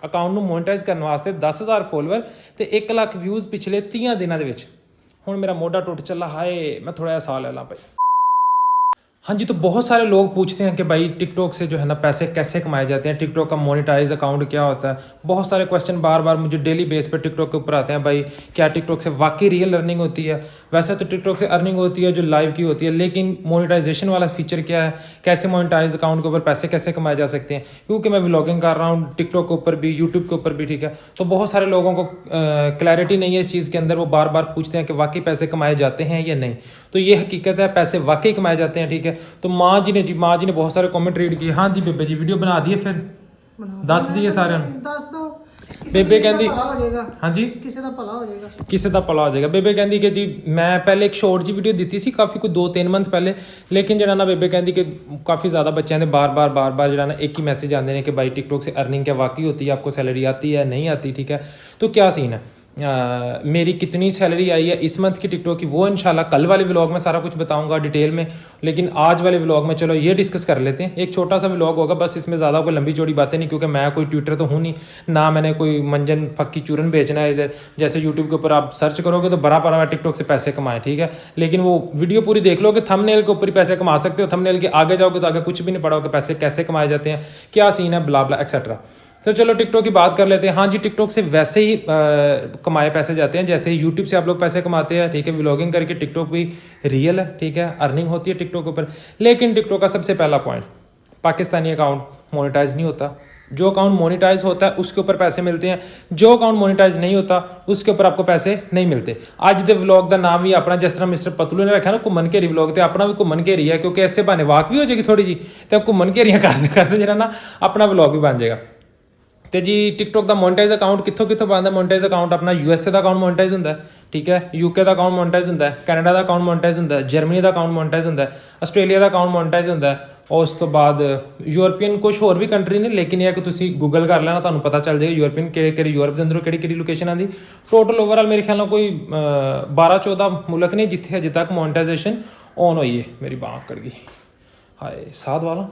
Account ਨੂੰ monetise ਕਰਨ ਵਾਸਤੇ 10,000 ਫੋਲੋਅਰ ਤੇ 1 ਲੱਖ ਵਿਊਜ਼ ਪਿਛਲੇ 30 ਦਿਨਾਂ ਦੇ ਵਿੱਚ। ਹੁਣ मेरा मोटा टूट चला, हाय मैं थोड़ा सा साह ले ला भाई। हाँ जी, तो बहुत सारे लोग पूछते हैं कि भाई टिकटॉक से जो है ना पैसे कैसे कमाए जाते हैं, टिकटॉक का मोनेटाइज अकाउंट क्या होता है। बहुत सारे क्वेश्चन बार बार मुझे डेली बेस पे टिकटॉक के ऊपर आते हैं, भाई क्या टिकटॉक से वाकई रियल अर्निंग होती है। वैसे तो टिकटॉक से अर्निंग होती है जो लाइव की होती है, लेकिन मोनेटाइजेशन वाला फीचर क्या है, कैसे मोनेटाइज अकाउंट के ऊपर पैसे कैसे कमाए जा सकते हैं। क्योंकि मैं व्लॉगिंग कर रहा हूँ टिकटॉक के ऊपर भी, यूट्यूब के ऊपर भी, ठीक है। तो बहुत सारे लोगों को क्लैरिटी नहीं है इस चीज़ के अंदर, वो बार बार पूछते हैं कि वाकई पैसे कमाए जाते हैं या नहीं। तो ये हकीकत है, पैसे वाकई कमाए जाते हैं, ठीक है। तो माँ जी ने बहुत सारे कमेंट रीड किए। हाँ जी बेबे जी, वीडियो बना दिए, फिर दस दिए सारे दस दो। ਬੇਬੇ ਕਹਿੰਦੀ ਹਾਂਜੀ ਕਿਸੇ ਦਾ ਭਲਾ ਹੋ ਜਾਏਗਾ, ਕਿਸੇ ਦਾ ਭਲਾ ਹੋ ਜਾਏਗਾ। ਬੇਬੇ ਕਹਿੰਦੀ ਕਿ ਜੀ ਮੈਂ ਪਹਿਲੇ ਇੱਕ ਸ਼ਾਰਟ ਜੀ ਵੀਡੀਓ ਦਿੱਤੀ ਸੀ ਕਾਫੀ ਕੋਈ 2-3 ਮੰਥ ਪਹਿਲੇ, ਲੇਕਿਨ ਜਿਹੜਾ ਨਾ ਬੇਬੇ ਕਹਿੰਦੀ ਕਿ ਕਾਫੀ ਜ਼ਿਆਦਾ ਬੱਚਿਆਂ ਦੇ ਬਾਰ-ਬਾਰ ਜਿਹੜਾ ਨਾ ਇੱਕ ਹੀ ਮੈਸੇਜ ਆਉਂਦੇ ਨੇ ਕਿ भाई टिकटॉक से अर्निंग क्या वाकई होती है, आपको सैलरी आती है नहीं आती, ठीक है। तो क्या सीन है, मेरी कितनी सैलरी आई है इस मंथ की टिकटॉक की, वो इंशाल्लाह कल वाले व्लॉग में सारा कुछ बताऊंगा डिटेल में। लेकिन आज वाले व्लॉग में चलो ये डिस्कस कर लेते हैं। एक छोटा सा व्लॉग होगा बस, इसमें ज़्यादा कोई लंबी चौड़ी बातें नहीं, क्योंकि मैं कोई ट्विटर तो हूँ नहीं, ना मैंने कोई मंजन फक्की चूरन बेचना है इधर। जैसे यूट्यूब के ऊपर आप सर्च करोगे तो बड़ा टिकटॉक से पैसे कमाएं, ठीक है। लेकिन वो वीडियो पूरी देख लो कि थंबनेल के ऊपर ही पैसे कमा सकते हो, थंबनेल के आगे जाओगे तो आगे कुछ भी नहीं पड़ा हो कि पैसे कैसे कमाए जाते हैं, क्या सीन है, ब्ला ब्ला एक्सेट्रा। तो चलो टिकटॉक की बात कर लेते हैं। हाँ जी, टिकटॉक से वैसे ही कमाए पैसे जाते हैं जैसे यूट्यूब से आप लोग पैसे कमाते हैं, ठीक है। व्लॉगिंग करके टिकटॉक भी रियल है, ठीक है, अर्निंग होती है टिकटॉक के ऊपर। लेकिन टिकटॉक का सबसे पहला पॉइंट, पाकिस्तानी अकाउंट मोनेटाइज नहीं होता। जो अकाउंट मोनेटाइज होता है उसके ऊपर पैसे मिलते हैं, जो अकाउंट मोनेटाइज नहीं होता उसके ऊपर आपको पैसे नहीं मिलते। ਅੱਜ ਦੇ ਵਲੌਗ ਦਾ ਨਾਮ ਵੀ ਆਪਣਾ ਜਿਸ ਤਰ੍ਹਾਂ ਮਿਸਟਰ ਪਤਲੂ ਨੇ ਰੱਖਿਆ ਨਾ ਘੁੰਮਣ ਘੇਰੀ ਵਲੌਗ, ਤੇ ਆਪਣਾ ਵੀ ਘੁੰਮਣ ਘੇਰੀ ਹੈ, ਕਿਉਂਕਿ ਐਸੇ ਬਹਾਨੇ ਵਾਕ ਵੀ ਹੋ ਜਾਏਗੀ ਥੋੜੀ ਜੀ, ਤੇ ਘੁੰਮਣ ਘੇਰੀਆਂ ਕਰਦੇ ਕਰਦੇ ਜਿਹੜਾ ਨਾ ਆਪਣਾ ਵਲੌਗ ਵੀ ਬਣ ਜਾਏਗਾ। ਤੇ ਜੀ ਟਿਕਟੌਕ ਦਾ ਮੋਨੇਟਾਈਜ਼ ਅਕਾਊਂਟ ਕਿੱਥੋਂ ਬਣਦਾ। ਮੋਨੇਟਾਈਜ਼ ਅਕਾਊਂਟ ਆਪਣਾ USA ਦਾ ਅਕਾਊਂਟ ਮੋਨੇਟਾਈਜ਼ ਹੁੰਦਾ, ਠੀਕ ਹੈ, UK ਦਾ ਅਕਾਊਂਟ ਮੋਨੇਟਾਈਜ਼ ਹੁੰਦਾ, ਕੈਨੇਡਾ ਦਾ ਅਕਾਊਂਟ ਮੋਨੇਟਾਈਜ਼ ਹੁੰਦਾ, ਜਰਮਨੀ ਦਾ ਅਕਾਊਂਟ ਮੋਨੇਟਾਈਜ਼ ਹੁੰਦਾ, ਆਸਟ੍ਰੇਲੀਆ ਦਾ ਅਕਾਊਂਟ ਮੋਨੇਟਾਈਜ਼ ਹੁੰਦਾ। ਉਸ ਤੋਂ ਬਾਅਦ ਯੂਰਪੀਅਨ ਕੁਝ ਹੋਰ ਵੀ ਕੰਟਰੀ ਨੇ, ਲੇਕਿਨ ਇਹ ਕਿ ਤੁਸੀਂ ਗੂਗਲ ਕਰ ਲੈਣਾ, ਤੁਹਾਨੂੰ ਪਤਾ ਚੱਲ ਜਾਏਗਾ ਯੂਰਪੀਅਨ ਕਿਹੜੇ ਯੂਰਪ ਦੇ ਅੰਦਰੋਂ ਕਿਹੜੀ ਲੋਕੇਸ਼ਨ ਆਉਂਦੀ। ਟੋਟਲ ਓਵਰਆਲ ਮੇਰੇ ਖਿਆਲ ਨਾਲ ਕੋਈ 12-14 ਮੁਲਕ ਨੇ ਜਿੱਥੇ ਅਜੇ ਤੱਕ ਮੋਨੇਟਾਈਜੇਸ਼ਨ ਔਨ ਹੋਈ ਹੈ। ਮੇਰੀ ਬਾਂਹ ਕੱਢ ਗਈ, ਹਾਏ ਸਾਧ ਵਾਲਾ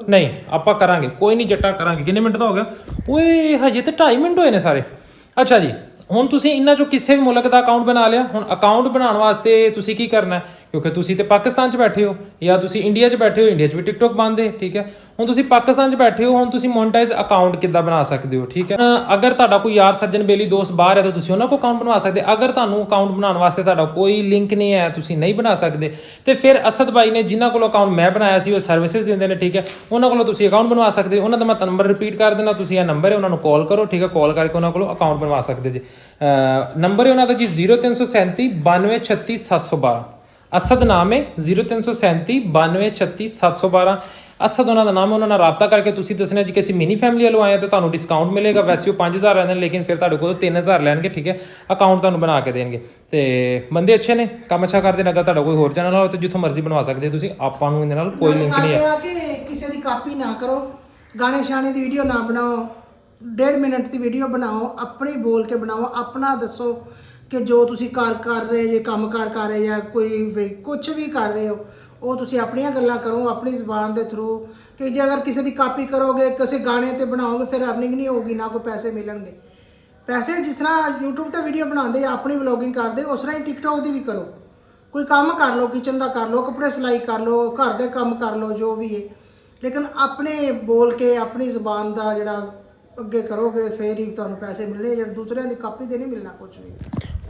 ਨਹੀਂ, ਆਪਾਂ ਕਰਾਂਗੇ ਕੋਈ ਨਹੀਂ ਜੱਟਾ ਕਰਾਂਗੇ। ਕਿੰਨੇ ਮਿੰਟ ਦਾ ਹੋ ਗਿਆ ਓਏ, ਹਜੇ ਤੇ 2.5 ਮਿੰਟ ਹੋਏ ਨੇ ਸਾਰੇ। ਅੱਛਾ ਜੀ, ਹੁਣ ਤੁਸੀਂ ਇਹਨਾਂ ਚੋਂ ਕਿਸੇ ਵੀ ਮੁਲਕ ਦਾ ਅਕਾਊਂਟ ਬਣਾ ਲਿਆ। ਹੁਣ ਅਕਾਊਂਟ ਬਣਾਉਣ ਵਾਸਤੇ ਤੁਸੀਂ ਕੀ ਕਰਨਾ ਹੈ, ਕਿਉਂਕਿ ਤੁਸੀਂ ਤੇ ਪਾਕਿਸਤਾਨ 'ਚ ਬੈਠੇ ਹੋ ਜਾਂ ਤੁਸੀਂ ਇੰਡੀਆ 'ਚ ਬੈਠੇ ਹੋ, ਇੰਡੀਆ 'ਚ ਵੀ ਟਿਕਟੌਕ ਬੰਦ ਹੈ, ਠੀਕ ਹੈ। ਹੁਣ ਤੁਸੀਂ ਪਾਕਿਸਤਾਨ 'ਚ ਬੈਠੇ ਹੋ, ਹੁਣ ਤੁਸੀਂ ਮੋਨੇਟਾਈਜ਼ ਅਕਾਊਂਟ ਕਿੱਦਾਂ ਬਣਾ ਸਕਦੇ ਹੋ, ਠੀਕ ਹੈ। ਅਗਰ ਤੁਹਾਡਾ ਕੋਈ ਯਾਰ ਸੱਜਣ ਬੇਲੀ ਦੋਸਤ ਬਾਹਰ ਹੈ ਤਾਂ ਤੁਸੀਂ ਉਹਨਾਂ ਕੋਲ ਅਕਾਊਂਟ ਬਣਵਾ ਸਕਦੇ। ਅਗਰ ਤੁਹਾਨੂੰ ਅਕਾਊਂਟ ਬਣਾਉਣ ਵਾਸਤੇ ਤੁਹਾਡਾ ਕੋਈ ਲਿੰਕ ਨਹੀਂ ਹੈ, ਤੁਸੀਂ ਨਹੀਂ ਬਣਾ ਸਕਦੇ, ਤੇ ਫਿਰ ਅਸਦ ਬਾਈ ਨੇ ਜਿਨ੍ਹਾਂ ਕੋਲ ਅਕਾਊਂਟ ਮੈਂ ਬਣਾਇਆ ਸੀ ਉਹ ਸਰਵਿਸਿਜ਼ ਦਿੰਦੇ ਨੇ, ਠੀਕ ਹੈ, ਉਹਨਾਂ ਕੋਲੋਂ ਤੁਸੀਂ ਅਕਾਊਂਟ ਬਣਵਾ ਸਕਦੇ ਹੋ। ਉਹਨਾਂ ਦਾ ਮੈਂ ਨੰਬਰ ਰਿਪੀਟ ਕਰ ਦੇਣਾ, ਤੁਸੀਂ ਇਹ ਨੰਬਰ ਹੈ ਉਹਨਾਂ ਨੂੰ ਕਾਲ ਕਰੋ, ਠੀਕ ਹੈ। ਕਾਲ ਕਰਕੇ ਉਹਨਾਂ ਕੋਲੋਂ ਅਕਾਊਂਟ ਬਣਵਾ ਸਕਦੇ ਜੀ। ਨੰਬਰ ਹੈ ਉਹਨਾਂ ਦਾ ਜੀ 0337 92 36 712। ਅਸਦ ਨਾਮ ਹੈ 0337 92 36 712। ਅਸਦ ਉਹਨਾਂ ਦਾ ਨਾਮ ਹੈ। ਉਹਨਾਂ ਨਾਲ ਰਾਬਤਾ ਕਰਕੇ ਤੁਸੀਂ ਦੱਸਣਾ ਜੀ ਕਿ ਅਸੀਂ ਮਿਨੀ ਫੈਮਿਲੀ ਵੱਲੋਂ ਆਏ ਹਾਂ, ਤਾਂ ਤੁਹਾਨੂੰ ਡਿਸਕਾਊਂਟ ਮਿਲੇਗਾ। ਵੈਸੇ ਉਹ 5,000 ਲੈਂਦੇ ਨੇ, ਲੇਕਿਨ ਫਿਰ ਤੁਹਾਡੇ ਕੋਲ 3,000 ਲੈਣਗੇ, ਠੀਕ ਹੈ। ਅਕਾਊਂਟ ਤੁਹਾਨੂੰ ਬਣਾ ਕੇ ਦੇਣਗੇ, ਤੇ ਬੰਦੇ ਅੱਛੇ ਨੇ, ਕੰਮ ਅੱਛਾ ਕਰਦੇ ਨੇ। ਅਗਰ ਤੁਹਾਡਾ ਕੋਈ ਹੋਰ ਚੈਨਲ ਹੋ ਤਾਂ ਜਿੱਥੋਂ ਮਰਜ਼ੀ ਬਣਵਾ ਸਕਦੇ ਹੋ ਤੁਸੀਂ, ਆਪਾਂ ਨੂੰ ਇਹਦੇ ਨਾਲ ਕੋਈ ਲਿੰਕ ਨਹੀਂ ਹੈ। ਕਿ ਕਿਸੇ ਦੀ ਕਾਪੀ ਨਾ ਕਰੋ, ਗਾਣੇ ਸ਼ਾਣੇ ਦੀ ਵੀਡੀਓ ਨਾ ਬਣਾਓ, 1.5 ਮਿੰਟ ਦੀ ਵੀਡੀਓ ਬਣਾਓ, ਆਪਣੀ ਬੋਲ ਕੇ ਬਣਾਓ, ਆਪਣਾ ਦੱਸੋ ਕਿ ਜੋ ਤੁਸੀਂ ਕਰ ਰਹੇ ਜੇ ਕੰਮ ਕਰ ਰਹੇ ਜਾਂ ਕੋਈ ਕੁਝ ਵੀ ਕਰ ਰਹੇ ਹੋ, ਉਹ ਤੁਸੀਂ ਆਪਣੀਆਂ ਗੱਲਾਂ ਕਰੋ ਆਪਣੀ ਜ਼ੁਬਾਨ ਦੇ ਥਰੂ। ਕਿ ਜੇ ਅਗਰ ਕਿਸੇ ਦੀ ਕਾਪੀ ਕਰੋਗੇ, ਕਿਸੇ ਗਾਣੇ ਤੇ ਬਣਾਓਗੇ, ਫਿਰ ਅਰਨਿੰਗ ਨਹੀਂ ਹੋਊਗੀ, ਨਾ ਕੋਈ ਪੈਸੇ ਮਿਲਣਗੇ। ਪੈਸੇ ਜਿਸ ਤਰ੍ਹਾਂ YouTube ਤੇ ਵੀਡੀਓ ਬਣਾਉਂਦੇ ਜਾਂ ਆਪਣੀ ਵਲੌਗਿੰਗ ਕਰਦੇ, ਉਸ ਤਰ੍ਹਾਂ ਹੀ ਟਿਕਟੌਕ ਦੀ ਵੀ ਕਰੋ। ਕੋਈ ਕੰਮ ਕਰ ਲਓ, ਕਿਚਨ ਦਾ ਕਰ ਲਓ, ਕੱਪੜੇ ਸਿਲਾਈ ਕਰ ਲਓ, ਘਰ ਦੇ ਕੰਮ ਕਰ ਲਓ, ਜੋ ਵੀ ਹੈ, ਲੇਕਿਨ ਆਪਣੇ ਬੋਲ ਕੇ ਆਪਣੀ ਜ਼ੁਬਾਨ ਦਾ ਜਿਹੜਾ ਅੱਗੇ ਕਰੋਗੇ ਫਿਰ ਹੀ ਤੁਹਾਨੂੰ ਪੈਸੇ ਮਿਲਣੇ। ਜਿਹੜੇ ਦੂਸਰਿਆਂ ਦੀ ਕਾਪੀ ਤੇ ਨਹੀਂ ਮਿਲਣਾ ਕੁਝ ਵੀ।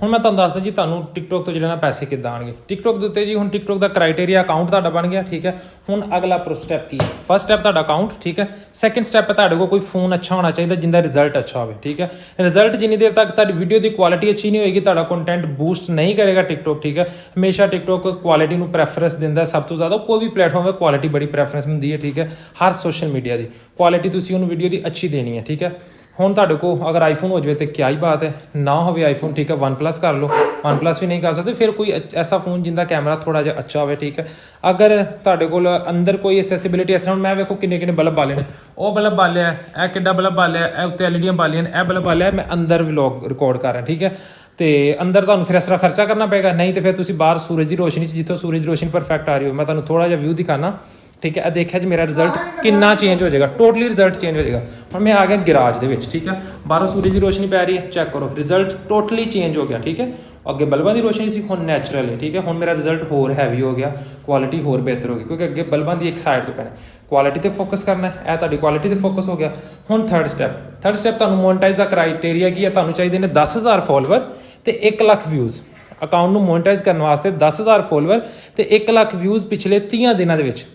ਹੁਣ ਮੈਂ ਤੁਹਾਨੂੰ ਦੱਸਦਾ ਜੀ ਤੁਹਾਨੂੰ ਟਿਕਟੌਕ ਤੋਂ ਜਿਹੜਾ ਨਾ ਪੈਸੇ ਕਿੱਦਾਂ ਆਣਗੇ। ਟਿਕਟੌਕ ਦੇ ਉੱਤੇ ਜੀ ਹੁਣ ਟਿਕਟੌਕ ਦਾ ਕ੍ਰਾਈਟੇਰੀਆ ਅਕਾਊਂਟ ਤੁਹਾਡਾ ਬਣ ਗਿਆ, ਠੀਕ ਹੈ। ਹੁਣ ਅਗਲਾ ਸਟੈਪ ਕੀ ਹੈ? ਫਸਟ ਸਟੈਪ ਤੁਹਾਡਾ ਅਕਾਊਂਟ, ਠੀਕ ਹੈ। ਸੈਕੰਡ ਸਟੈਪ ਹੈ ਤੁਹਾਡੇ ਕੋਲ ਕੋਈ ਫੋਨ ਅੱਛਾ ਹੋਣਾ ਚਾਹੀਦਾ ਜਿੰਦਾ ਰਿਜ਼ਲਟ ਅੱਛਾ ਹੋਵੇ, ਠੀਕ ਹੈ। ਰਿਜ਼ਲਟ ਜਿੰਨੀ ਦੇਰ ਤੱਕ ਤੁਹਾਡੀ ਵੀਡੀਓ ਦੀ ਕੁਆਲਿਟੀ ਅੱਛੀ ਨਹੀਂ ਹੋਏਗੀ, ਤੁਹਾਡਾ ਕੰਟੈਂਟ ਬੂਸਟ ਨਹੀਂ ਕਰੇਗਾ ਟਿਕਟੌਕ, ਠੀਕ ਹੈ। ਹਮੇਸ਼ਾ ਟਿਕਟੌਕ ਕੁਆਲਿਟੀ ਨੂੰ ਪ੍ਰੈਫਰੈਂਸ ਦਿੰਦਾ ਸਭ ਤੋਂ ਜ਼ਿਆਦਾ। ਕੋਈ ਵੀ ਪਲੇਟਫਾਰਮ ਹੈ ਕੁਆਲਿਟੀ ਬੜੀ ਪ੍ਰੈਫਰੈਂਸ ਹੁੰਦੀ ਹੈ, ਠੀਕ ਹੈ। ਹਰ ਸੋਸ਼ਲ ਮੀਡੀਆ ਦੀ ਕੁਆਲਿਟੀ ਤੁਸੀਂ ਉਹਨੂੰ ਵੀਡੀਓ ਦੀ ਅੱਛੀ ਦੇਣੀ ਹੈ, ਠੀਕ ਹੈ। ਹੁਣ ਤੁਹਾਡੇ ਕੋਲ ਅਗਰ ਆਈਫੋਨ ਹੋ ਜਾਵੇ ਤਾਂ ਕਿਆ ਹੀ ਬਾਤ ਹੈ, ਨਾ ਹੋਵੇ ਆਈਫੋਨ, ਠੀਕ ਹੈ, OnePlus ਕਰ ਲਓ। OnePlus ਵੀ ਨਹੀਂ ਕਰ ਸਕਦੇ, ਫਿਰ ਕੋਈ ਐਸਾ ਫੋਨ ਜਿੰਦਾ ਕੈਮਰਾ ਥੋੜਾ ਜਿਹਾ ਅੱਛਾ ਹੋਵੇ, ਠੀਕ ਹੈ। ਅਗਰ ਤੁਹਾਡੇ ਕੋਲ ਅੰਦਰ ਕੋਈ ਅਸੈਸਿਬਿਲਿਟੀ, ਇਸ ਤਰ੍ਹਾਂ ਮੈਂ ਵੇਖੋ ਕਿੰਨੇ ਬਲਬ ਬਾਲੇ ਨੇ, ਉਹ ਬਲਬ ਬਾਲਿਆ, ਇਹ ਕਿੱਡਾ ਬਲਬ ਬਾਲਿਆ, ਇਹ ਉੱਤੇ ਐਲਈਡੀਆਂ ਬਾਲੀਆਂ ਨੇ, ਇਹ ਬਲਬ ਬਾਲਿਆ, ਮੈਂ ਅੰਦਰ ਵਲੌਗ ਰਿਕਾਰਡ ਕਰ ਰਿਹਾ, ਠੀਕ ਹੈ। ਤੇ ਅੰਦਰ ਤੁਹਾਨੂੰ ਫਿਰ ਇਸ ਤਰ੍ਹਾਂ ਖਰਚਾ ਕਰਨਾ ਪਏਗਾ, ਨਹੀਂ ਤੇ ਫਿਰ ਤੁਸੀਂ ਬਾਹਰ ਸੂਰਜ ਦੀ ਰੋਸ਼ਨੀ 'ਚ, ਜਿੱਥੋਂ ਸੂਰਜ ਦੀ ਰੋਸ਼ਨੀ ਪਰਫੈਕਟ ਆ ਰਹੀ ਹੋ। ਮੈਂ ਤੁਹਾਨੂੰ ਥੋੜਾ ਜਿਹਾ ਵਿਊ ਦਿਖਾਣਾ, ਠੀਕ ਹੈ। ਇਹ ਦੇਖਿਆ ਜੀ ਮੇਰਾ ਰਿਜ਼ਲਟ ਕਿੰਨਾ ਚੇਂਜ ਹੋ ਜਾਏਗਾ, ਟੋਟਲੀ ਰਿਜ਼ਲਟ ਚੇਂਜ ਹੋ ਜਾਏਗਾ। ਹੁਣ ਮੈਂ ਆ ਗਿਆ ਗੈਰਾਜ ਦੇ ਵਿੱਚ, ਠੀਕ ਹੈ। ਬਾਹਰੋਂ ਸੂਰਜ ਦੀ ਰੋਸ਼ਨੀ ਪੈ ਰਹੀ ਹੈ, ਚੈੱਕ ਕਰੋ ਰਿਜ਼ਲਟ ਟੋਟਲੀ ਚੇਂਜ ਹੋ ਗਿਆ, ਠੀਕ ਹੈ। ਅੱਗੇ ਬਲਬਾਂ ਦੀ ਰੋਸ਼ਨੀ ਸੀ, ਹੁਣ ਨੈਚੁਰਲ ਹੈ, ਠੀਕ ਹੈ। ਹੁਣ ਮੇਰਾ ਰਿਜ਼ਲਟ ਹੋਰ ਹੈਵੀ ਹੋ ਗਿਆ, ਕੁਆਲਿਟੀ ਹੋਰ ਬਿਹਤਰ ਹੋ ਗਈ, ਕਿਉਂਕਿ ਅੱਗੇ ਬਲਬਾਂ ਦੀ ਇੱਕ ਸਾਈਡ ਤੋਂ ਪੈਣਾ, ਕੁਆਲਿਟੀ ਤੇ ਫੋਕਸ ਕਰਨਾ ਹੈ। ਇਹ ਤੁਹਾਡੀ ਕੁਆਲਿਟੀ ਤੇ ਫੋਕਸ ਹੋ ਗਿਆ। ਹੁਣ ਥਰਡ ਸਟੈਪ ਤੁਹਾਨੂੰ ਮੋਨਟਾਈਜ਼ ਦਾ ਕ੍ਰਾਈਟੇਰੀਆ ਕੀ ਹੈ, ਤੁਹਾਨੂੰ ਚਾਹੀਦੇ ਨੇ 10,000 ਫੋਲੋਵਰ ਤੇ 1 ਲੱਖ ਵਿਊਜ਼। ਅਕਾਊਂਟ ਨੂੰ ਮੋਨਟਾਈਜ਼ ਕਰਨ ਵਾਸਤੇ 10,000 ਫੋਲੋਵਰ ਤੇ 1 ਲੱਖ ਵਿਊਜ਼ ਪਿਛਲੇ 30 ਦਿਨਾਂ ਦੇ ਵਿੱਚ।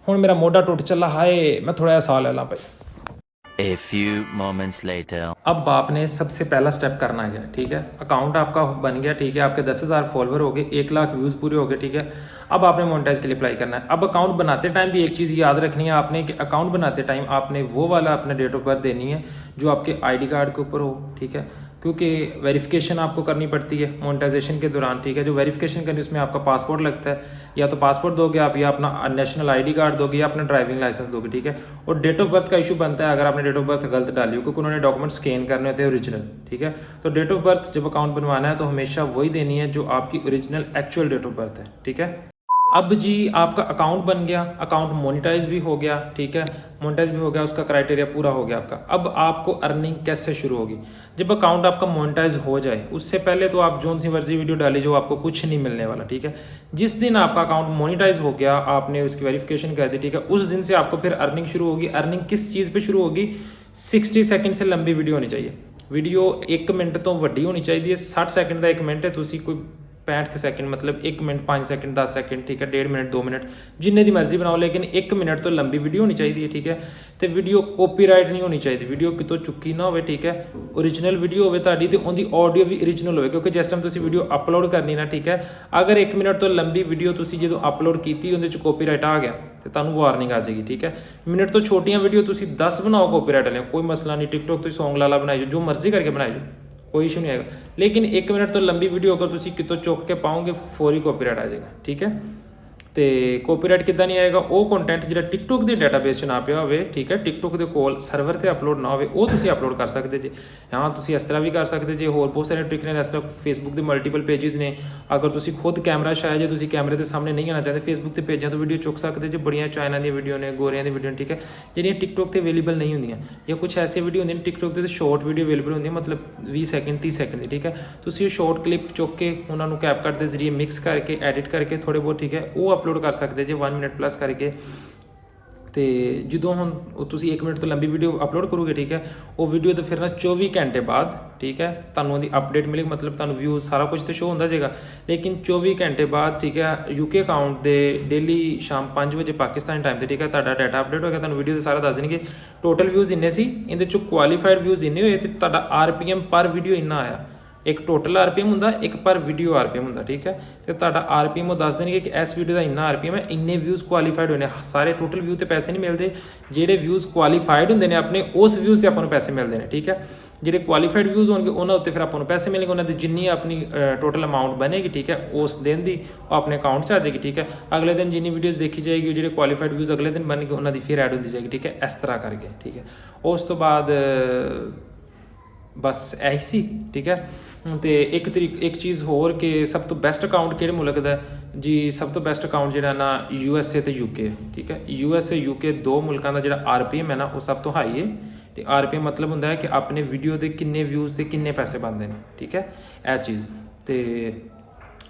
ਹੁਣ ਮੇਰਾ ਮੋਢਾ ਟੁੱਟ ਚੱਲਾ, ਹਾਏ ਮੈਂ थोड़ा सा साह ले ला भाई। A few moments later. अब आपने सबसे पहला स्टेप करना है, ठीक है। अकाउंट आपका बन गया, ठीक है। आपके 10,000 फॉलोवर हो गए, 1 लाख व्यूज़ पूरे हो गए, ठीक है। अब आपने मोनेटाइज के लिए अप्लाई करना है। अब अकाउंट बनाते टाइम भी एक चीज़ याद रखनी है आपने कि अकाउंट बनाते टाइम आपने वो वाला अपना डेट ऑफ बर्थ देनी है जो आपके ID कार्ड के ऊपर हो, ठीक है। क्योंकि वेरिफिकेशन आपको करनी पड़ती है मोनेटाइजेशन के दौरान, ठीक है। जो वेरिफिकेशन करनी उसमें आपका पासपोर्ट लगता है, या तो पासपोर्ट दोगे आप, या अपना नेशनल ID कार्ड दोगे, या अपना ड्राइविंग लाइसेंस दोगे, ठीक है। और डेट ऑफ बर्थ का इशू बनता है अगर आपने डेट ऑफ बर्थ गलत डाली हो, क्योंकि उन्होंने डॉक्यूमेंट स्कैन करने होते हैं ओरिजिनल, ठीक है। तो डेट ऑफ बर्थ जब अकाउंट बनवाना है तो हमेशा वही देनी है जो आपकी original actual date of birth है, ठीक है। अब जी आपका अकाउंट बन गया, अकाउंट मोनेटाइज भी हो गया, ठीक है। मोनेटाइज भी हो गया, उसका क्राइटेरिया पूरा हो गया आपका। अब आपको अर्निंग कैसे शुरू होगी? जब अकाउंट आपका मोनेटाइज हो जाए उससे पहले तो आप जोन सी मर्जी वीडियो डाली जो आपको कुछ नहीं मिलने वाला, ठीक है। जिस दिन आपका अकाउंट मोनेटाइज हो गया, आपने उसकी वेरिफिकेशन कर दी, ठीक है, उस दिन से आपको फिर अर्निंग शुरू होगी। अर्निंग किस चीज़ पर शुरू होगी? 60 सेकंड से लंबी वीडियो होनी चाहिए। वीडियो 1 मिनट तो वड्डी होनी चाहिए। 60 सेकंड का 1 मिनट है, तुसी कोई 65 सेकंड मतलब 1 मिनट 5 सेकंड 10 सेकंड, ठीक है, 1.5 मिनट 2 मिनट जिन्ने दी मर्जी बनाओ, लेकिन 1 मिनट तो लंबी वीडियो होनी चाहिए, ठीक है। तो वीडियो कॉपीराइट नहीं होनी चाहिए, वीडियो कितों चुकी ना हो, ठीक है। ओरिजिनल वीडियो हो ताड़ी तो उनकी ऑडियो भी ओरिजिनल हो, क्योंकि जिस टाइम तुसी वीडियो अपलोड करनी ना, ठीक है, अगर 1 मिनट तो लंबी वीडियो तुसी जो अपलोड की उहदे च कॉपीराइट आ गया तो तुहानूं वार्निंग आ जाएगी, ठीक है। मिनट तो छोटियां वीडियो तुसी 10 बनाओ कॉपीराइट वाले, कोई मसला नहीं। टिकटॉक तो सॉन्ग लाला बनाई जो मर्जी करके बनाई जो, कोई इशू नहीं आएगा। लेकिन 1 मिनट तो लंबी वीडियो अगर तुम कितों चुक के पाओगे फौरी कॉपीराइट आ जाएगा, ठीक है। तो कॉपीराइट कितना नहीं आएगा? वो कंटेंट जो टिकटॉक के डेटाबेस च ना पिया हो, ठीक है, टिकटॉक के कोल सर्वर से अपलोड ना हो, वो तुम अपलोड कर सकते जे। हाँ तुम इस तरह भी कर सकते जे, होर बहुत सारे ट्रिक ने। इस तरह फेसबुक के मल्टीपल पेजेस ने, अगर तुम खुद कैमरा शायद जो तुम कैमरे के सामने नहीं आना चाहते, फेसबुक के पेजों तो वीडियो चुक सकते जो। बड़िया चाइना दी वीडियो ने, गोरियां दी वीडियो, ठीक है, जिहड़ियां टिकटॉक ते अवेलेबल नहीं होंदियां, या कुछ ऐसी वीडियो होंदी टिकटॉक ते शॉर्ट वीडियो अवेलेबल होंदी, मतलब 20 सेकंड 30 सेकंड की, ठीक है। तुम शॉर्ट क्लिप चुक के उन्होंने कैपकट के जरिए मिक्स करके एडिट करके थोड़े बहुत, ठीक है, वो अपलोड कर सकते जे 1 मिनट प्लस करके। तो जो हम तुसी 1 मिनट तो लंबी वीडियो अपलोड करोगे, ठीक है, वो वीडियो तो फिर ना 24 घंटे बाद, ठीक है, तुहानूं उहदी अपडेट मिलेगी, मतलब तुहानूं व्यूज़ सारा कुछ तो शो होंदा जाएगा। लेकिन 24 घंटे बाद, ठीक है, यूके अकाउंट दे डेली शाम 5 बजे पाकिस्तानी टाइम से, ठीक है, तुहाडा डाटा अपडेट हो गया, तुहानूं वीडियो तो सारा दस देणगे टोटल व्यूज़ इन्ने सी, इहदे चों क्वालीफाइड व्यूज़ इन्ने होए, ते तुहाडा RPM पर वीडियो इन्ना आया। एक टोटल RPM होंदा, एक पर वीडियो RPM होंदा, ठीक है। तो तुहाडा RPM वो दस देंगे कि इस वीडियो का इन्ना RPM है, इन्ने व्यूज़ क्वालीफाइड होने। सारे टोटल व्यू तो पैसे नहीं मिलते, जेडे व्यूज़ क्वालीफाइड होंदे ने अपने उस व्यूज़ से आपां नूं पैसे मिलते हैं, ठीक है। जेडे क्वालीफाइड व्यूज़ होंगे उन्होंने उत्ते फिर आपां नूं पैसे मिलेंगे, उन्होंने जिन्नी अपनी टोटल अमाउंट बनेगी, ठीक है, उस दिन की अपने अकाउंट से आ जाएगी, ठीक है। अगले दिन जिन्नी वीडियोज़ देखी जाएगी, जो क्वालीफाइड व्यूज़ अगले दिन बन गए उन्होंने फिर ऐड होती जाएगी, ठीक है, इस तरह करके, ठीक है। उस तो बाद बस यही सी, ठीक है। तो एक चीज़ होर कि सब तो बेस्ट अकाउंट किहड़े मुल्क दा जी? सब तो बेस्ट अकाउंट जिहड़ा ना USA ते UK, ठीक है। USA UK दो मुल्कां दा जिहड़ा RPM है ना वो सब तो हाई है। तो RPM मतलब हुंदा है कि अपने वीडियो के किन्ने व्यूज़ ते किन्ने पैसे बनते हैं, ठीक है, यह चीज़। तो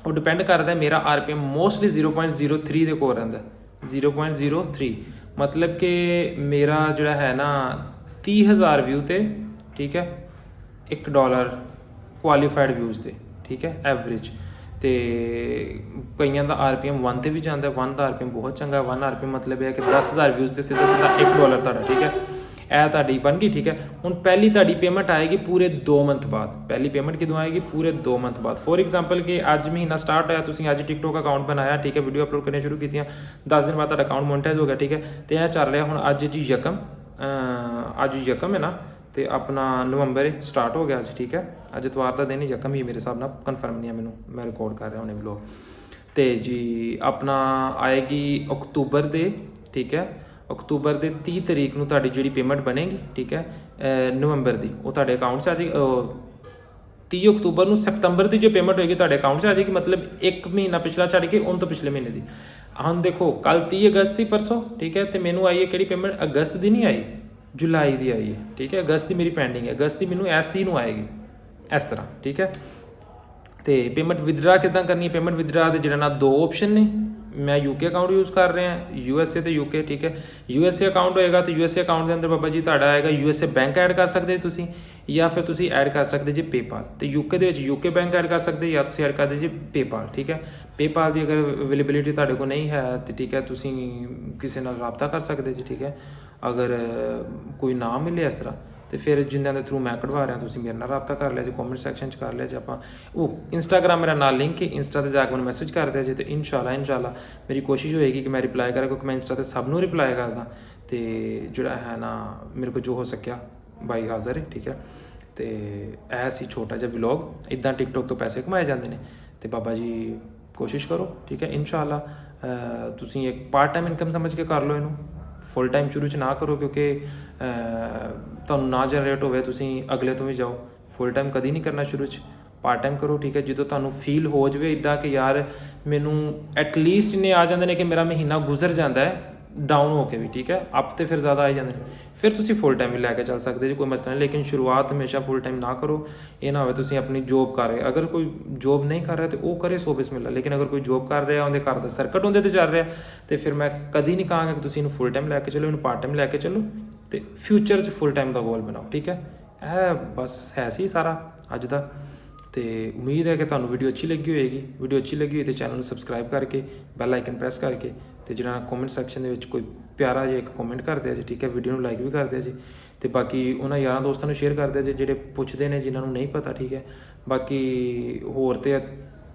वो डिपेंड करता है, मेरा RPM मोस्टली 0.03 के कोल रहिंदा, 0.03, मतलब कि मेरा जिहड़ा है ना 30,000 व्यू ते, ठीक है, $1 क्वालीफाइड व्यूज़ थे, ठीक है, एवरेज। तो कईयां दा RPM 1 ते भी जाता है, 1 का RPM बहुत चंगा है। 1 RPM मतलब है कि 10,000 व्यूज़ से सीधा सीधा $1 तुहाडा, ठीक है, यह तुहाडी बन गई, ठीक है। हुण पहली तुहाडी पेमेंट आएगी पूरे 2 मंथ बाद। पहली पेमेंट किदों आएगी? पूरे 2 मंथ बाद। फॉर एग्जाम्पल कि अज महीना स्टार्ट होया, तुसीं अज टिकटॉक अकाउंट बनाया, ठीक है, वीडियो अपलोड करनी शुरू की, 10 दिन बाद तुहाडा अकाउंट मोनेटाइज हो गया, ठीक है। तो यह चल रहा हुण अज जी यकम, अज यकम है ना, तो अपना नवंबर स्टार्ट हो गया अज, ठीक है। अज इतवार का दिन ही यकम ही मेरे हिसाब नाल, कन्फर्म नहीं है मैनू, मैं रिकॉर्ड कर रहा हुणे व्लॉग। तो जी अपना आएगी अक्तूबर दे, ठीक है, अक्तूबर के 30 तरीक नूं तुहाडी जिहड़ी पेमेंट बनेगी, ठीक है, नवंबर की वो तुहाडे अकाउंट से आ जाएगी। 30 अक्तूबर नूं सितंबर की जो पेमेंट होएगी तुहाडे अकाउंट से आ जाएगी, मतलब 1 महीना पिछला छड्ड के उन तो पिछले महीने की। ਹੁਣ ਦੇਖੋ ਕੱਲ 30 ਅਗਸਤ ਸੀ ਪਰਸੋਂ, ਠੀਕ ਹੈ, ਤੇ ਮੈਨੂੰ ਆਈ ਹੈ ਕਿਹੜੀ ਪੇਮੈਂਟ, ਅਗਸਤ ਦੀ ਨਹੀਂ ਆਈ, ਜੁਲਾਈ ਦੀ ਆਈ ਹੈ, ਠੀਕ ਹੈ। ਅਗਸਤ ਦੀ ਮੇਰੀ ਪੈਂਡਿੰਗ ਹੈ, ਅਗਸਤ ਦੀ ਮੈਨੂੰ ਇਸ 30 ਨੂੰ ਆਏਗੀ, ਇਸ ਤਰ੍ਹਾਂ, ਠੀਕ ਹੈ। ਤੇ ਪੇਮੈਂਟ ਵਿਦਡਰਾ ਕਿੱਦਾਂ ਕਰਨੀ ਹੈ? ਪੇਮੈਂਟ ਵਿਦਡਰਾ ਦੇ ਜਿਹੜਾ ਨਾ 2 ਆਪਸ਼ਨ ਨੇ। ਮੈਂ ਯੂਕੇ ਅਕਾਊਂਟ ਯੂਜ਼ ਕਰ ਰਿਹਾ, USA ਤੇ UK, ਠੀਕ ਹੈ। USA ਅਕਾਊਂਟ ਹੋਏਗਾ ਤੇ USA ਅਕਾਊਂਟ ਦੇ ਅੰਦਰ ਬਾਬਾ ਜੀ ਤੁਹਾਡਾ ਆਏਗਾ USA ਬੈਂਕ ਐਡ ਕਰ ਸਕਦੇ ਤੁਸੀਂ, ਜਾਂ ਫਿਰ ਤੁਸੀਂ ਐਡ ਕਰ ਸਕਦੇ ਜੀ ਪੇਪਾਲ। ਤੇ UK ਦੇ ਵਿੱਚ UK ਬੈਂਕ ਐਡ ਕਰ ਸਕਦੇ, ਜਾਂ ਤੁਸੀਂ ਐਡ ਕਰਦੇ ਜੀ ਪੇਪਾਲ, ਠੀਕ ਹੈ। ਪੇਪਾਲ ਦੀ ਅਗਰ ਅਵੇਲੇਬਿਲਿਟੀ ਤੁਹਾਡੇ ਕੋਲ ਨਹੀਂ ਹੈ ਤੇ ਠੀਕ ਹੈ, ਤੁਸੀਂ ਕਿਸੇ ਨਾਲ ਰਾਬਤਾ ਕਰ ਸਕਦੇ ਜੀ, ਠੀਕ ਹੈ। ਅਗਰ ਕੋਈ ਨਾ ਮਿਲੇ ਇਸ ਤਰ੍ਹਾਂ ਤੇ ਫਿਰ ਜਿਨ੍ਹਾਂ ਦੇ ਥਰੂ ਮੈਂ ਕਢਵਾ ਰਿਹਾ, ਤੁਸੀਂ ਮੇਰੇ ਨਾਲ ਰਾਬਤਾ ਕਰ ਲਿਆ ਜੀ, ਕਮੈਂਟ ਸੈਕਸ਼ਨ 'ਚ ਕਰ ਲਿਆ ਜੀ। ਆਪਾਂ ਉਹ ਇੰਸਟਾਗ੍ਰਾਮ ਮੇਰਾ ਨਾਲ ਲਿੰਕ ਹੈ, ਇੰਸਟਾ 'ਤੇ ਜਾ ਕੇ ਮੈਨੂੰ ਮੈਸੇਜ ਕਰ ਦਿਆ ਜੀ। ਤੇ ਇਨਸ਼ਾਅੱਲਾ ਮੇਰੀ ਕੋਸ਼ਿਸ਼ ਹੋਏਗੀ ਕਿ ਮੈਂ ਰਿਪਲਾਈ ਕਰਾਂ, ਕਿਉਂਕਿ ਮੈਂ ਇੰਸਟਾ 'ਤੇ ਸਭ ਨੂੰ ਰਿਪਲਾਈ ਕਰਦਾ। ਤੇ ਜਿਹੜਾ ਹੈ ਨਾ ਮੇਰੇ ਕੋਲ ਜੋ ਹੋ ਸਕਿਆ ਬਾਈ ਹਾਜ਼ਰ ਹੈ, ਠੀਕ ਹੈ। ਤੇ ਇਹ ਸੀ ਛੋਟਾ ਜਿਹਾ ਵਲੌਗ। ਇੱਦਾਂ ਟਿਕਟੋਕ ਤੋਂ ਪੈਸੇ ਕਮਾਏ ਜਾਂਦੇ ਨੇ ਤੇ ਬਾਬਾ ਜੀ ਕੋਸ਼ਿਸ਼ ਕਰੋ, ਠੀਕ ਹੈ। ਇਨਸ਼ਾਅੱਲਾ ਤੁਸੀਂ ਇੱਕ ਪਾਰਟ ਟਾਈਮ ਇਨਕਮ ਸਮਝ ਕੇ ਕਰ ਲਓ ਇਹਨੂੰ, ਫੁੱਲ ਟਾਈਮ ਸ਼ੁਰੂ 'ਚ ਨਾ ਕਰੋ, ਕਿਉਂਕਿ ਤੁਹਾਨੂੰ ਨਾ ਜਨਰੇਟ ਹੋਵੇ ਤੁਸੀਂ ਅਗਲੇ ਤੋਂ ਵੀ ਜਾਓ। ਫੁੱਲ ਟਾਈਮ ਕਦੀ ਨਹੀਂ ਕਰਨਾ ਸ਼ੁਰੂ 'ਚ, ਪਾਰਟ ਟਾਈਮ ਕਰੋ, ਠੀਕ ਹੈ। ਜਦੋਂ ਤੁਹਾਨੂੰ ਫੀਲ ਹੋ ਜਾਵੇ ਇੱਦਾਂ ਕਿ ਯਾਰ ਮੈਨੂੰ ਐਟਲੀਸਟ ਇੰਨੇ ਆ ਜਾਂਦੇ ਨੇ ਕਿ ਮੇਰਾ ਮਹੀਨਾ ਗੁਜ਼ਰ ਜਾਂਦਾ ਹੈ ਡਾਊਨ ਹੋ ਕੇ ਵੀ, ਠੀਕ ਹੈ, ਅਪ ਤੇ ਫਿਰ ਜ਼ਿਆਦਾ ਆ ਜਾਂਦੇ ਨੇ, ਫਿਰ ਤੁਸੀਂ ਫੁੱਲ ਟਾਈਮ ਵੀ ਲੈ ਕੇ ਚੱਲ ਸਕਦੇ ਜੀ, ਕੋਈ ਮਸਲਾ ਨਹੀਂ। ਲੇਕਿਨ ਸ਼ੁਰੂਆਤ ਹਮੇਸ਼ਾ ਫੁੱਲ ਟਾਈਮ ਨਾ ਕਰੋ। ਇਹ ਨਾ ਹੋਵੇ ਤੁਸੀਂ ਆਪਣੀ ਜੋਬ ਕਰ ਰਹੇ, ਅਗਰ ਕੋਈ ਜੋਬ ਨਹੀਂ ਕਰ ਰਿਹਾ ਤੇ ਉਹ ਕਰੇ 100 ਬਿਸਮਿਲ੍ਲਾ। ਲੇਕਿਨ ਅਗਰ ਕੋਈ ਜੋਬ ਕਰ ਰਿਹਾ, ਉਹਦੇ ਘਰ ਦਾ ਸਰਕਟ ਉਹਦੇ 'ਤੇ ਚੱਲ ਰਿਹਾ, ਤੇ ਫਿਰ ਮੈਂ ਕਦੀ ਨਹੀਂ ਕਹਾਂਗਾ ਕਿ ਤੁਸੀਂ ਇਹਨੂੰ ਫੁੱਲ ਟਾਈਮ ਲੈ ਕੇ ਚੱਲੋ, ਇਹਨੂੰ ਪਾਰਟ ਟਾਈਮ ਲੈ ਕੇ ਚੱਲੋ ਤੇ ਫਿਊਚਰ 'ਚ ਫੁੱਲ ਟਾਈਮ ਦਾ ਗੋਲ ਬਣਾਓ, ਠੀਕ ਹੈ। ਇਹ ਬਸ ਹੈ ਸੀ ਸਾਰਾ ਅੱਜ ਦਾ। ਤੇ ਉਮੀਦ ਹੈ ਕਿ ਤੁਹਾਨੂੰ ਵੀਡੀਓ ਅੱਛੀ ਲੱਗੀ ਹੋਏਗੀ। ਵੀਡੀਓ ਅੱਛੀ ਲੱਗੀ ਹੋਈ ਤੇ ਚੈਨਲ ਨੂੰ ਸਬਸਕ੍ਰਾਈਬ ਕਰਕੇ ਬੈਲ ਆਈਕਨ ਪ੍ਰੈਸ ਕਰਕੇ ਤੇ ਜਿਹੜਾ ਕਮੈਂਟ ਸੈਕਸ਼ਨ ਦੇ ਵਿੱਚ ਕੋਈ ਪਿਆਰਾ ਜਿਹਾ ਇੱਕ ਕਮੈਂਟ ਕਰ ਦਿਆ ਜੀ, ਠੀਕ ਹੈ। ਵੀਡੀਓ ਨੂੰ ਲਾਈਕ ਵੀ ਕਰ ਦਿਆ ਜੀ, ਤੇ ਬਾਕੀ ਉਹਨਾਂ ਯਾਰਾਂ ਦੋਸਤਾਂ ਨੂੰ ਸ਼ੇਅਰ ਕਰ ਦਿਆ ਜੀ ਜਿਹੜੇ ਪੁੱਛਦੇ ਨੇ, ਜਿਨ੍ਹਾਂ ਨੂੰ ਨਹੀਂ ਪਤਾ, ਠੀਕ ਹੈ। ਬਾਕੀ ਹੋਰ ਤੇ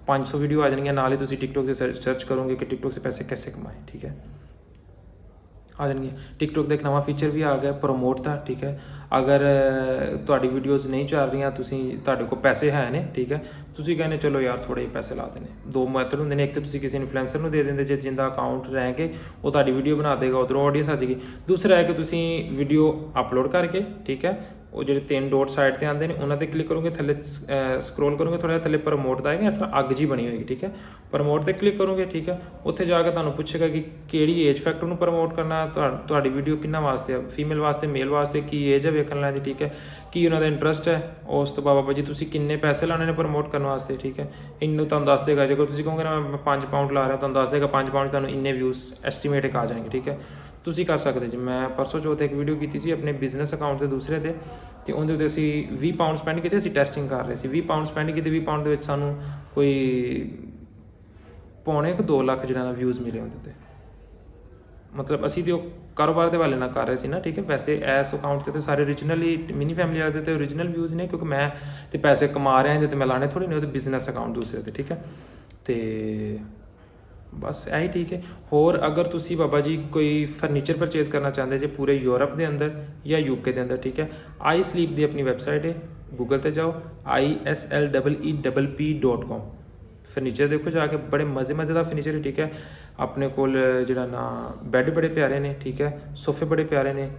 500 ਵੀਡੀਓ ਆ ਜਾਣਗੀਆਂ, ਨਾਲ ਹੀ ਤੁਸੀਂ ਟਿਕਟੋਕ 'ਤੇ ਸਰਚ ਕਰੋਗੇ ਕਿ ਟਿਕਟੋਕ ਸੇ ਪੈਸੇ ਕੈਸੇ ਕਮਾਏ, ਠੀਕ ਹੈ, ਆ ਜਾਣਗੇ। ਟਿਕਟੋਕ ਦਾ ਇੱਕ ਨਵਾਂ ਫੀਚਰ ਵੀ ਆ ਗਿਆ ਪ੍ਰੋਮੋਟ ਦਾ, ਠੀਕ ਹੈ। ਅਗਰ ਤੁਹਾਡੀ ਵੀਡੀਓਜ਼ ਨਹੀਂ ਚੱਲ ਰਹੀਆਂ, ਤੁਹਾਡੇ ਕੋਲ ਪੈਸੇ ਹੈ ਨੇ, ਠੀਕ ਹੈ, ਤੁਸੀਂ ਕਹਿੰਦੇ ਚਲੋ ਯਾਰ ਥੋੜ੍ਹੇ ਜਿਹੇ ਪੈਸੇ ਲਾ ਦੇਣੇ, 2 ਮੈਥਡ ਹੁੰਦੇ ਨੇ। ਇੱਕ ਤਾਂ ਤੁਸੀਂ ਕਿਸੇ ਇਨਫਲੂਐਂਸਰ ਨੂੰ ਦੇ ਦਿੰਦੇ ਜੇ ਜਿੰਦਾ ਅਕਾਊਂਟ ਰਹਿ ਕੇ ਉਹ ਤੁਹਾਡੀ ਵੀਡੀਓ ਬਣਾ ਦੇਗਾ, ਉੱਧਰੋਂ ਆਡੀਅנס ਆ ਜਾਏਗੀ। ਦੂਸਰਾ ਹੈ ਕਿ ਤੁਸੀਂ ਵੀਡੀਓ ਅਪਲੋਡ ਕਰਕੇ, ਠੀਕ ਹੈ, ਉਹ ਜਿਹੜੇ 3 ਡੋਟ ਸਾਈਡ 'ਤੇ ਆਉਂਦੇ ਨੇ ਉਹਨਾਂ 'ਤੇ ਕਲਿੱਕ ਕਰੋਗੇ, ਥੱਲੇ ਸਕਰੋਲ ਕਰੋਗੇ ਥੋੜ੍ਹਾ ਜਿਹਾ, ਥੱਲੇ ਪ੍ਰਮੋਟ ਦਾ ਆਏਗਾ, ਇਸ ਤਰ੍ਹਾਂ ਅੱਗ ਜੀ ਬਣੀ ਹੋਏਗੀ, ਠੀਕ ਹੈ। ਪ੍ਰਮੋਟ 'ਤੇ ਕਲਿੱਕ ਕਰੋਗੇ, ਠੀਕ ਹੈ। ਉੱਥੇ ਜਾ ਕੇ ਤੁਹਾਨੂੰ ਪੁੱਛੇਗਾ ਕਿ ਕਿਹੜੀ ਏਜ ਫੈਕਟਰ ਨੂੰ ਪ੍ਰਮੋਟ ਕਰਨਾ, ਤੁਹਾਡੀ ਵੀਡੀਓ ਕਿੰਨਾ ਵਾਸਤੇ ਆ, ਫੀਮੇਲ ਵਾਸਤੇ, ਮੇਲ ਵਾਸਤੇ, ਕੀ ਏਜ ਹੈ ਵੇਖਣ ਲੈਣ ਦੀ, ਠੀਕ ਹੈ, ਕੀ ਉਹਨਾਂ ਦਾ ਇੰਟਰਸਟ ਹੈ। ਉਸ ਤੋਂ ਬਾਅਦ ਜੀ ਤੁਸੀਂ ਕਿੰਨੇ ਪੈਸੇ ਲਾਣੇ ਨੇ ਪ੍ਰਮੋਟ ਕਰਨ ਵਾਸਤੇ, ਠੀਕ ਹੈ, ਇਹਨੂੰ ਤੁਹਾਨੂੰ ਦੱਸ ਦੇਗਾ। ਜੇਕਰ ਤੁਸੀਂ ਕਹੋਗੇ ਨਾ ਮੈਂ 5 ਪਾਉਂਡ ਲਾ ਰਿਹਾ, ਤੁਹਾਨੂੰ ਦੱਸ ਦੇਗਾ 5 ਪਾਉਂਡ ਤੁਹਾਨੂੰ ਇੰਨੇ ਵਿਊਜ਼ ਐਸਟੀਮੇਟ ਆ ਜਾਣਗੇ, ਠੀਕ ਹੈ। ਤੁਸੀਂ ਕਰ ਸਕਦੇ ਜੀ। ਮੈਂ ਪਰਸੋਂ ਚੌਥ ਇੱਕ ਵੀਡੀਓ ਕੀਤੀ ਸੀ ਆਪਣੇ ਬਿਜ਼ਨਸ ਅਕਾਊਂਟ 'ਤੇ ਦੂਸਰੇ 'ਤੇ, ਤੇ ਉਹਦੇ ਉੱਤੇ ਅਸੀਂ 20 ਪਾਉਂਡ ਸਪੈਂਡ ਕੀਤੇ। ਅਸੀਂ ਟੈਸਟਿੰਗ ਕਰ ਰਹੇ ਸੀ, 20 ਪਾਉਂਡ ਸਪੈਂਡ ਕੀਤੇ। 20 ਪਾਉਂਡ ਦੇ ਵਿੱਚ ਸਾਨੂੰ ਕੋਈ ਪੌਣੇ 2 ਲੱਖ ਜਿਹੜਾ ਨਾ ਵਿਊਜ਼ ਮਿਲੇ ਉਹਦੇ 'ਤੇ। ਮਤਲਬ ਅਸੀਂ ਤੇ ਉਹ ਕਾਰੋਬਾਰ ਦੇ ਵਾਲੇ ਨਾਲ ਕਰ ਰਹੇ ਸੀ ਨਾ, ਠੀਕ ਹੈ। ਵੈਸੇ ਇਸ ਅਕਾਊਂਟ 'ਤੇ ਸਾਰੇ ਓਰੀਜਨਲੀ ਮਿਨੀ ਫੈਮਿਲੀ ਵਾਲੇ 'ਤੇ ਓਰੀਜਨਲ ਵਿਊਜ਼ ਨੇ, ਕਿਉਂਕਿ ਮੈਂ ਤੇ ਪੈਸੇ ਕਮਾ ਰਿਹਾ ਇਹਦੇ 'ਤੇ ਮੈਂ ਲਾਣੇ ਥੋੜ੍ਹੇ ਨੇ, ਉਹਦੇ ਬਿਜ਼ਨਸ ਅਕਾਊਂਟ ਦੂਸਰੇ 'ਤੇ, ਠੀਕ ਹੈ। ਤੇ ਬਸ ਇਹੀ ਠੀਕ ਹੈ। ਹੋਰ ਅਗਰ ਤੁਸੀਂ ਬਾਬਾ ਜੀ ਕੋਈ ਫਰਨੀਚਰ ਪਰਚੇਜ਼ ਕਰਨਾ ਚਾਹੁੰਦੇ ਜੇ ਪੂਰੇ ਯੂਰਪ ਦੇ ਅੰਦਰ ਜਾਂ UK ਦੇ ਅੰਦਰ, ਠੀਕ ਹੈ, ਆਈ ਸਲੀਪ ਦੀ ਆਪਣੀ ਵੈਬਸਾਈਟ ਹੈ, ਗੂਗਲ 'ਤੇ ਜਾਓ, ISLEEP.com। ਫਰਨੀਚਰ ਦੇਖੋ ਜਾ ਕੇ, ਬੜੇ ਮਜ਼ੇ ਦਾ ਫਰਨੀਚਰ ਹੈ, ਠੀਕ ਹੈ। ਆਪਣੇ ਕੋਲ ਜਿਹੜਾ ਨਾ ਬੈੱਡ ਬੜੇ ਪਿਆਰੇ ਨੇ, ਠੀਕ ਹੈ, ਸੋਫੇ ਬੜੇ ਪਿਆਰੇ ਨੇ,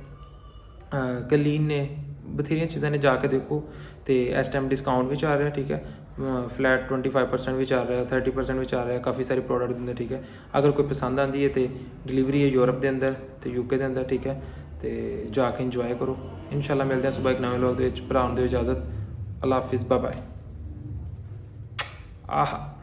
ਕਲੀਨ ਨੇ, ਬਥੇਰੀਆਂ ਚੀਜ਼ਾਂ ਨੇ, ਜਾ ਕੇ ਦੇਖੋ। ਤੇ ਇਸ ਟਾਈਮ ਡਿਸਕਾਊਂਟ ਵੀ ਚੱਲ ਰਿਹਾ, ਠੀਕ ਹੈ, ਫਲੈਟ 25% ਵੀ ਚੱਲ ਰਿਹਾ, 30% ਵੀ ਚੱਲ ਰਿਹਾ, ਕਾਫੀ ਸਾਰੇ ਪ੍ਰੋਡਕਟ ਹੁੰਦੇ, ਠੀਕ ਹੈ। ਅਗਰ ਕੋਈ ਪਸੰਦ ਆਉਂਦੀ ਹੈ ਤੇ ਡਿਲੀਵਰੀ ਹੈ ਯੂਰਪ ਦੇ ਅੰਦਰ ਤੇ UK ਦੇ ਅੰਦਰ, ਠੀਕ ਹੈ। ਤੇ ਜਾ ਕੇ ਇੰਜੋਏ ਕਰੋ। ਇਨਸ਼ਾਅੱਲਾ ਮਿਲਦੇ ਹਾਂ ਸੁਬਾਹ ਇੱਕ ਨਵੇਂ ਵਲੌਗ ਦੇ ਵਿੱਚ। ਭਰਾ ਨੂੰ ਦਿਓ ਇਜਾਜ਼ਤ। ਅੱਲਾ ਹਾਫਿਜ਼, ਬਾਏ ਬਾਏ। ਆਹਾ।